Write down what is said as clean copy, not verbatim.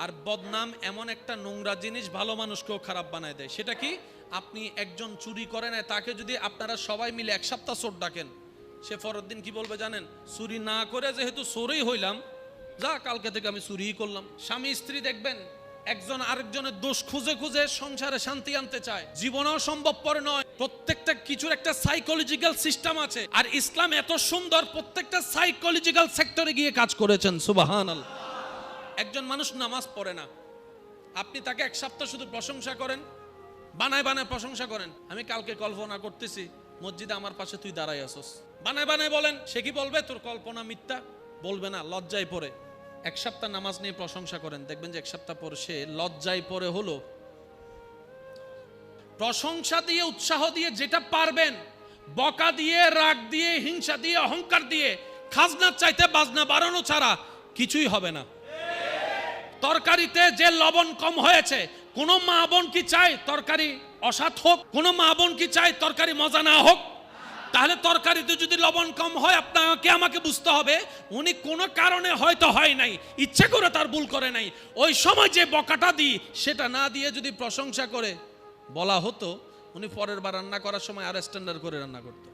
আর বদনাম এমন একটা নোংরা জিনিস, ভালো মানুষকেও খারাপ বানায় দেয়। সেটা কি? আপনি একজন চুরি করে নেয়, তাকে যদি আপনারা সবাই মিলে এক সপ্তাহ চোর ডাকেন, সে পরের দিন কি বলবে জানেন? চুরি না করে যেহেতু চোরই হইলাম, যা কালকে থেকে আমি চুরিই করলাম। স্বামী স্ত্রী দেখবেন একজন আরেকজনের দোষ খুঁজে খুঁজে সংসারে শান্তি আনতে চায়, জীবনেও সম্ভবপর নয়। প্রত্যেকটা কিছুর একটা সাইকোলজিক্যাল সিস্টেম আছে, আর ইসলাম এত সুন্দর প্রত্যেকটা সাইকোলজিক্যাল সেক্টরে গিয়ে কাজ করেছেন। সুবহানাল্লাহ। একজন মানুষ নামাজ পড়ে না, আপনি তাকে এক সপ্তাহ শুধু প্রশংসা করেন, বানায় বানায় প্রশংসা করেন। আমি কালকে কল্পনা করতেছি মসজিদে আমার পাশে তুই দাঁড়াই আসস, বানায় বানায় বলেন। সে কি বলবে? তোর কল্পনা মিথ্যা। বলবে না, লজ্জায় পড়ে। এক সপ্তাহ নামাজ নিয়ে প্রশংসা করেন, দেখবেন যে এক সপ্তাহ পর সে লজ্জায় পড়ে হলো। প্রশংসা দিয়ে, উৎসাহ দিয়ে যেটা পারবেন, বকা দিয়ে, রাগ দিয়ে, হিংসা দিয়ে, অহংকার দিয়ে, খাজনার চাইতে বাজনা বাড়ানো ছাড়া কিছুই হবে না। তরকারিতে যে লবণ কম হয়েছে, কোন মা বোন কি চায় তরকারি অসাধ হোক? কোন মা বোন কি চায় তরকারি মজা না হোক? তাহলে তরকারিতে যদি লবণ কম হয়, আপনাকে আমাকে বুঝতে হবে উনি কোনো কারণে হয়তো হয় নাই, ইচ্ছে করে তার ভুল করে নাই। ওই সময় যে বকাটা দিই, সেটা না দিয়ে যদি প্রশংসা করে বলা হতো, উনি পরের বার রান্না করার সময় আর স্ট্যান্ডার্ড করে রান্না করতো।